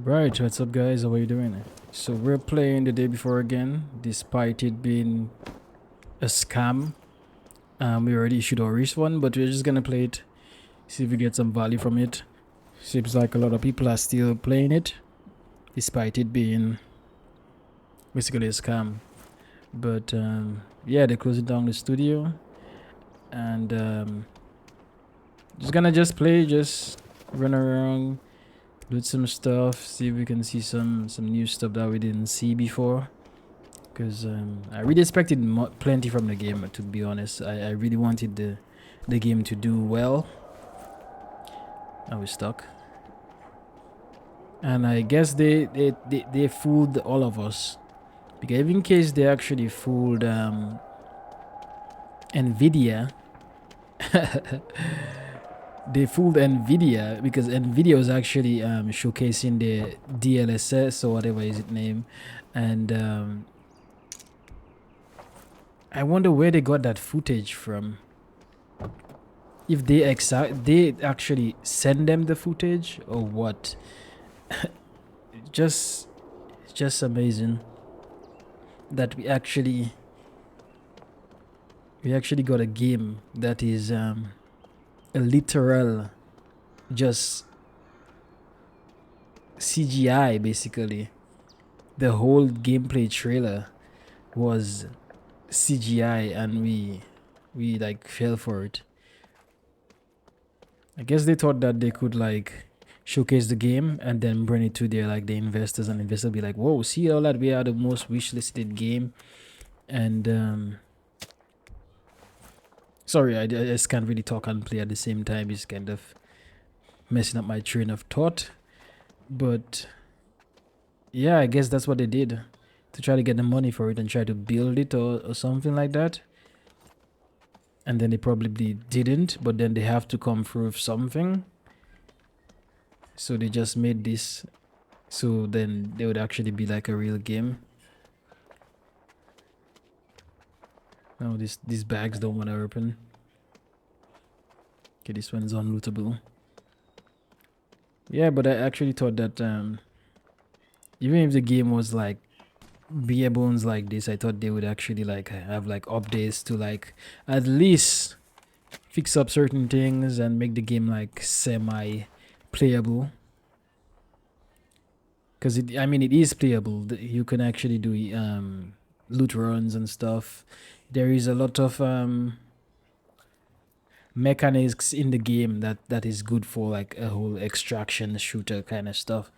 Right, what's up guys, how are you doing? So we're playing the day before again, despite it being a scam. We already issued our respawn, but we're just gonna play it, see if we get some value from it. Seems like a lot of people are still playing it, despite it being basically a scam. But yeah, they're closing down the studio, and just play, just run around, do some stuff, see if we can see some new stuff that we didn't see before. Because I really expected plenty from the game, to be honest. I really wanted the game to do well. I was stuck. And I guess they fooled all of us. Because in case they actually fooled Nvidia, they fooled Nvidia because Nvidia was actually showcasing the DLSS or whatever is its name. And I wonder where they got that footage from. If they they actually send them the footage or what. just just amazing that we actually got a game that is a literal just CGI. Basically the whole gameplay trailer was CGI, and we like fell for it. I guess they thought that they could like showcase the game and then bring it to their like the investors, and investors be like, whoa, see all that, we are the most wishlisted game. And sorry, I just can't really talk and play at the same time. It's kind of messing up my train of thought. But yeah, I guess that's what they did to try to get the money for it and try to build it or something like that. And then they probably didn't, but then they have to come through with something. So they just made this so then they would actually be like a real game. No, these bags don't want to open. Okay, this one's unlootable. Yeah, but I actually thought that even if the game was like bare bones like this, I thought they would actually like have like updates to like at least fix up certain things and make the game like semi playable. Because I mean, it is playable. You can actually do loot runs and stuff. There is a lot of mechanics in the game that is good for like a whole extraction shooter kind of stuff.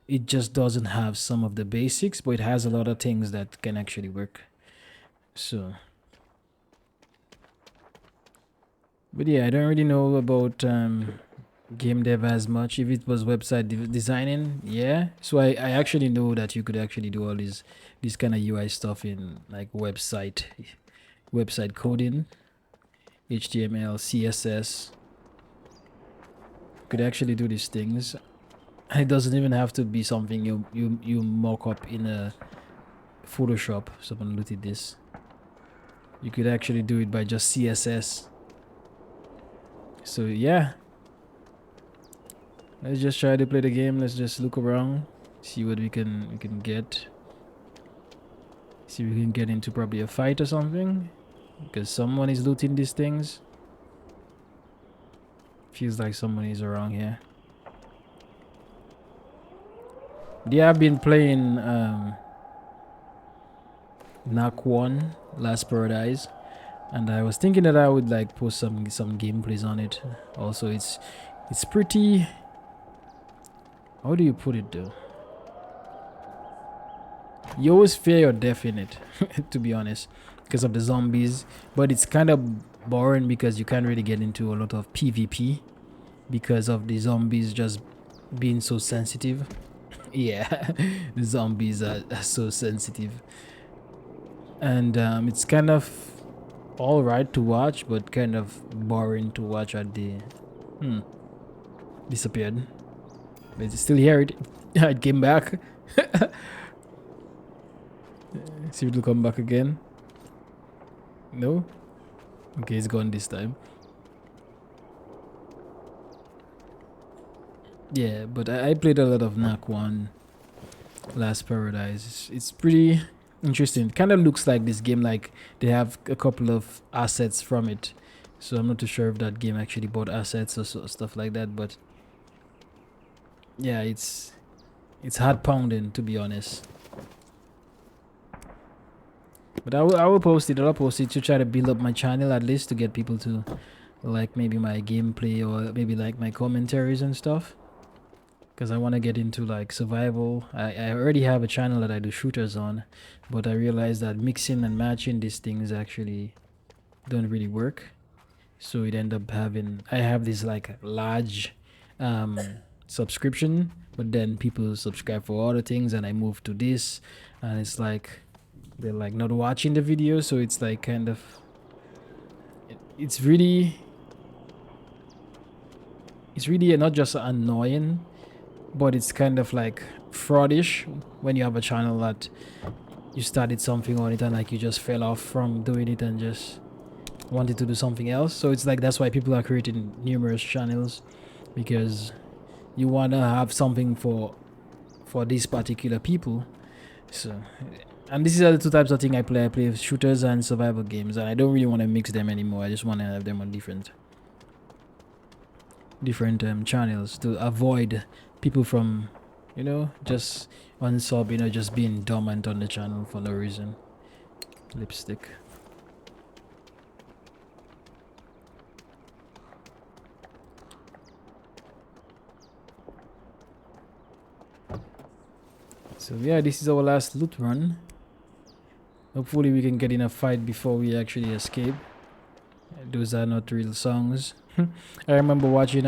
It just doesn't have some of the basics, but it has a lot of things that can actually work. So, but yeah, I don't really know about game dev as much. If it was website designing, yeah. So I actually know that you could actually do all this kind of UI stuff in like website coding, HTML, CSS. You could actually do these things. It doesn't even have to be something you mock up in a Photoshop. Someone looked at this. You could actually do it by just CSS. So yeah, let's just try to play the game. Let's just look around, see what we can get. See if we can get into probably a fight or something, because someone is looting these things. Feels like someone is around here. Yeah, I've been playing Knock 1 Last Paradise, and I was thinking that I would like post some gameplays on it. Also, it's pretty, how do you put it though? You always fear your death in it, to be honest, because of the zombies. But it's kind of boring because you can't really get into a lot of PvP because of the zombies just being so sensitive. Yeah, the zombies are so sensitive, and it's kind of all right to watch, but kind of boring to watch at the. Disappeared, but it's still here. It came back. See if it'll come back again. No? Okay, it's gone this time. Yeah, but I played a lot of Knack 1 Last Paradise. It's pretty interesting. It kind of looks like this game, like they have a couple of assets from it. So I'm not too sure if that game actually bought assets or stuff like that. But yeah, it's hard pounding, to be honest. But I will post it. I'll post it to try to build up my channel, at least to get people to like maybe my gameplay or maybe like my commentaries and stuff. Because I want to get into like survival. I already have a channel that I do shooters on, but I realized that mixing and matching these things actually don't really work. So it end up having, I have this like large um subscription, but then people subscribe for other things and I move to this, and it's like they're like not watching the video, so it's like kind of it's really not just annoying, but it's kind of like fraudish when you have a channel that you started something on it and like you just fell off from doing it and just wanted to do something else. So it's like that's why people are creating numerous channels, because you want to have something for these particular people. So, and this is the two types of thing I play. I play shooters and survival games, and I don't really want to mix them anymore. I just want to have them on different channels to avoid people from, just unsub, just being dormant on the channel for no reason. Lipstick. So yeah, this is our last loot run. Hopefully we can get in a fight before we actually escape. Those are not real songs. I remember watching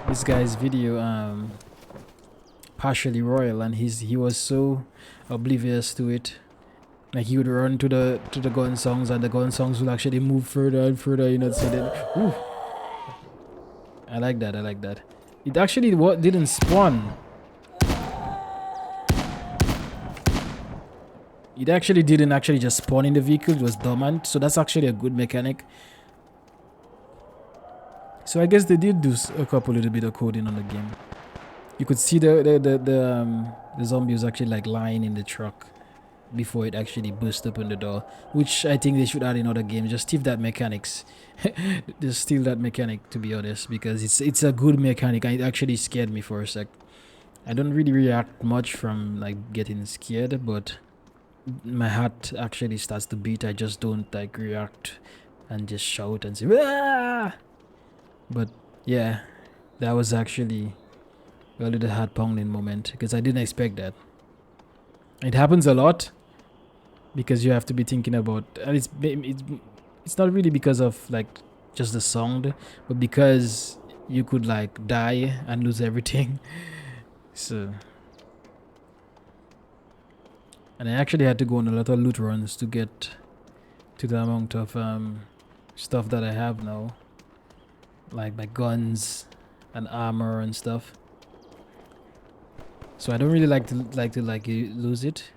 this guy's video, partially royal, and he was so oblivious to it. Like he would run to the gun songs, and the gun songs will actually move further and further. So that. Ooh, I like that. I like that. It actually didn't spawn. It actually didn't actually just spawn in the vehicle. It was dormant. So that's actually a good mechanic. So I guess they did do a couple little bit of coding on the game. You could see the zombie was actually like lying in the truck before it actually burst open the door, which I think they should add in other games. Just steal that mechanics. Just steal that mechanic, to be honest, because it's a good mechanic. It actually scared me for a sec. I don't really react much from like getting scared, but my heart actually starts to beat. I just don't like react and just shout and say "Wah!" But yeah, that was actually a little heart pounding moment because I didn't expect that. It happens a lot because you have to be thinking about, and it's not really because of like just the sound, but because you could like die and lose everything. So, and I actually had to go on a lot of loot runs to get to the amount of stuff that I have now, like my guns and armor and stuff. So I don't really like to lose it.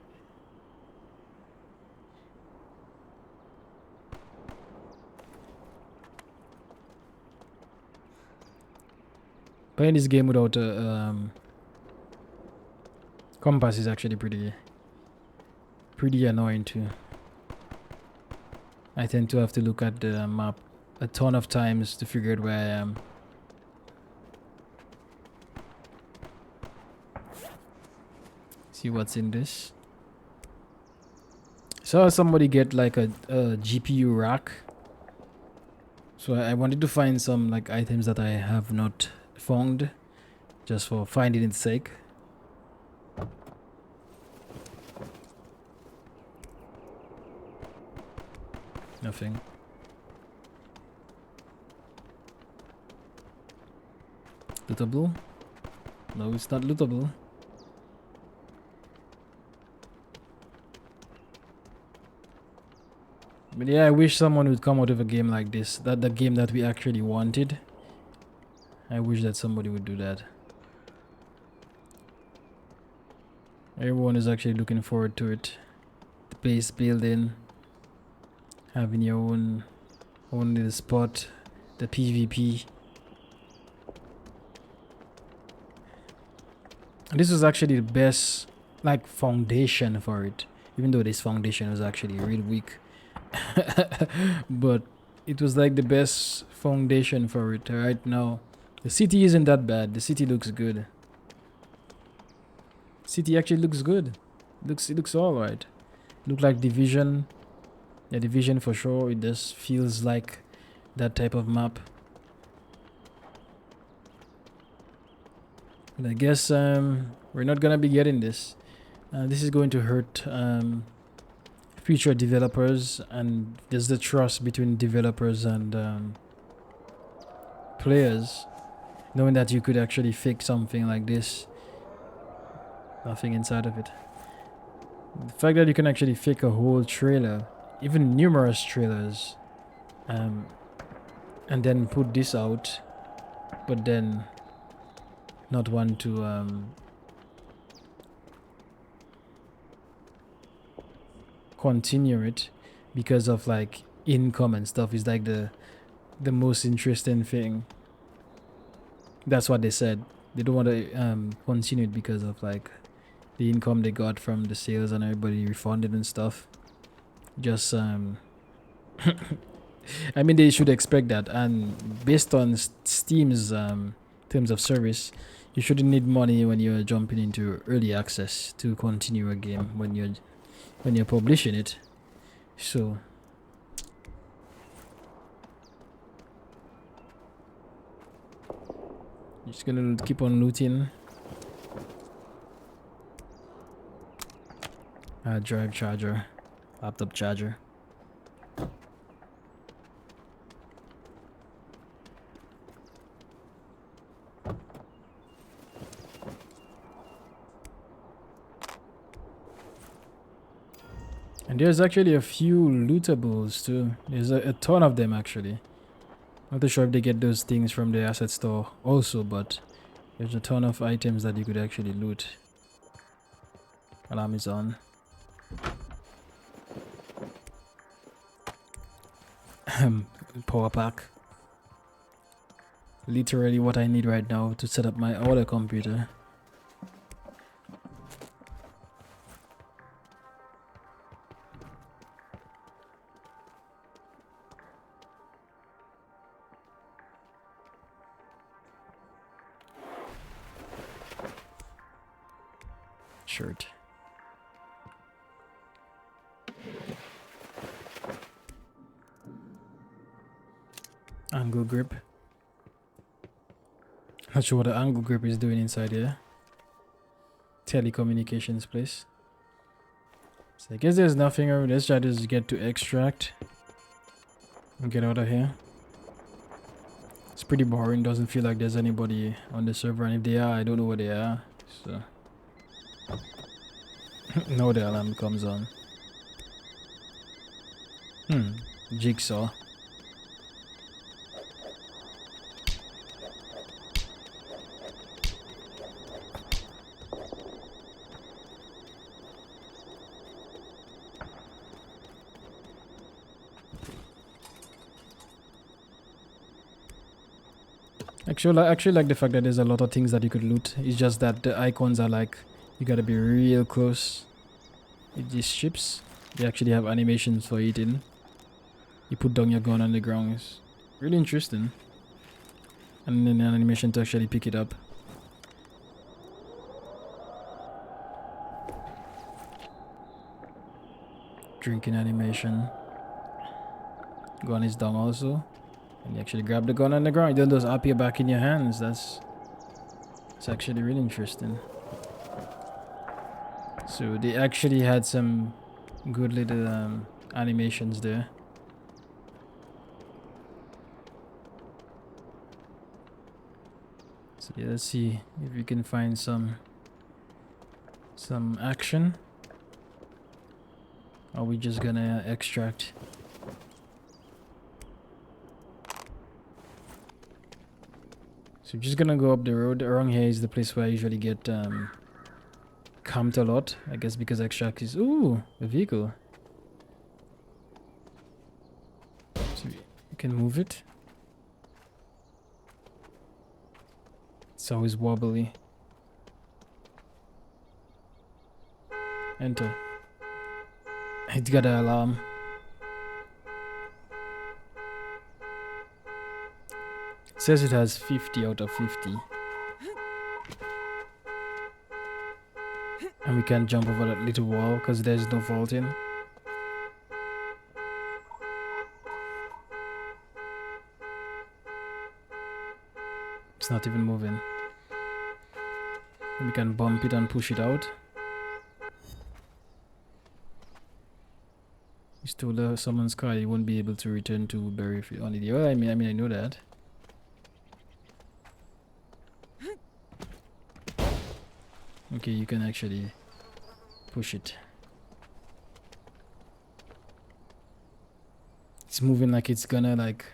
Playing this game without a compass is actually pretty annoying too. I tend to have to look at the map a ton of times to figure out where I am. See what's in this. Saw somebody get like a GPU rack. So I wanted to find some like items that I have not found, just for finding its sake. Nothing. Lootable? No, it's not lootable. But yeah, I wish someone would come out with a game like this. That the game that we actually wanted. I wish that somebody would do that. Everyone is actually looking forward to it. The base building, having your own little spot, the PvP. And this was actually the best like foundation for it, even though this foundation was actually real weak. But it was like the best foundation for it right now. The city isn't that bad. The city looks good. City actually looks good. It looks all right. Look like Division. Yeah, Division for sure. It just feels like that type of map. But I guess we're not gonna be getting this. This is going to hurt future developers, and there's the trust between developers and players, knowing that you could actually fix something like this. Nothing inside of it. The fact that you can actually fake a whole trailer, even numerous trailers, and then put this out, but then not want to continue it because of like income and stuff is like the most interesting thing. That's what they said. They don't want to continue it because of like the income they got from the sales and everybody refunded and stuff. Just I mean, they should expect that. And based on Steam's terms of service, you shouldn't need money when you're jumping into early access to continue a game when you're publishing it. So just gonna keep on looting. Drive charger, laptop charger. And there's actually a few lootables too. There's a ton of them actually. Not too sure if they get those things from the asset store also, but there's a ton of items that you could actually loot. Alarm is on. Power pack. Literally what I need right now to set up my other computer. Shirt. Angle grip. Not sure what the angle grip is doing inside here. Telecommunications place. So I guess there's nothing over this. Try to get to extract and get out of here. It's pretty boring. Doesn't feel like there's anybody on the server, and if they are, I don't know where they are. So no, the alarm comes on. Jigsaw. Actually like the fact that there's a lot of things that you could loot. It's just that the icons are like, you gotta be real close with these ships. They actually have animations for eating. You put down your gun on the ground. It's really interesting. And then an animation to actually pick it up. Drinking animation. Gun is down also. And you actually grab the gun on the ground. You don't just appear back in your hands. It's actually really interesting. So they actually had some good little animations there. So yeah, let's see if we can find some action. Or are we just gonna extract? So I'm just gonna go up the road. Around here is the place where I usually get camped a lot. I guess because extract is... Ooh, a vehicle. So you can move it. It's always wobbly. Enter. It's got an alarm. It says it has 50 out of 50. And we can't jump over that little wall because there's no vaulting. It's not even moving. We can bump it and push it out. He stole someone's car. He won't be able to return to Berryfield on the. Well, I mean, I know that. Okay, you can actually push it. It's moving like it's gonna like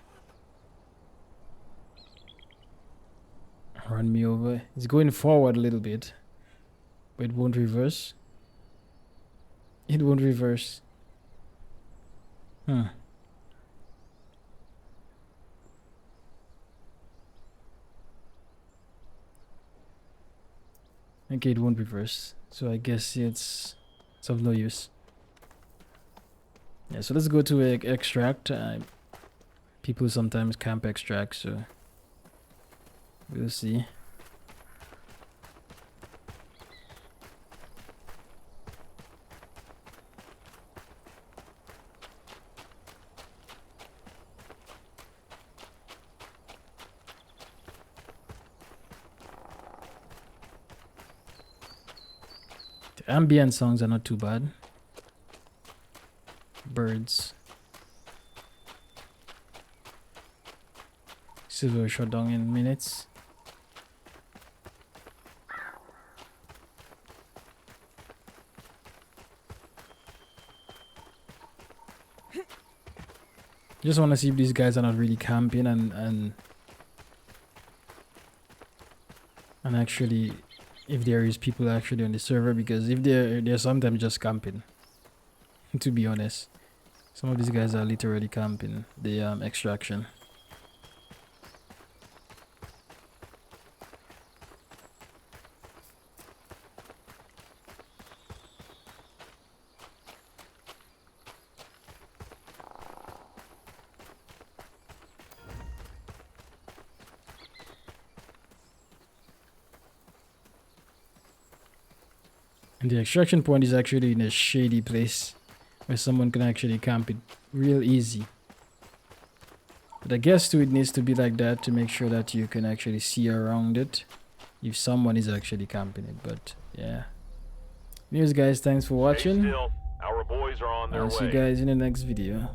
run me over. It's going forward a little bit, but it won't reverse. It won't reverse. Huh. Okay, it won't reverse. So I guess it's of no use. Yeah, so let's go to extract. People sometimes camp extract, so we'll see. The ambient songs are not too bad. Birds. Silver shut down in minutes. Just want to see if these guys are not really camping and actually if there is people actually on the server, because if they're sometimes just camping. To be honest, some of these guys are literally camping the extraction. And the extraction point is actually in a shady place where someone can actually camp it real easy. But I guess too it needs to be like that to make sure that you can actually see around it if someone is actually camping it. But yeah. Anyways guys, thanks for watching. Our boys are on their way. I'll see you guys in the next video.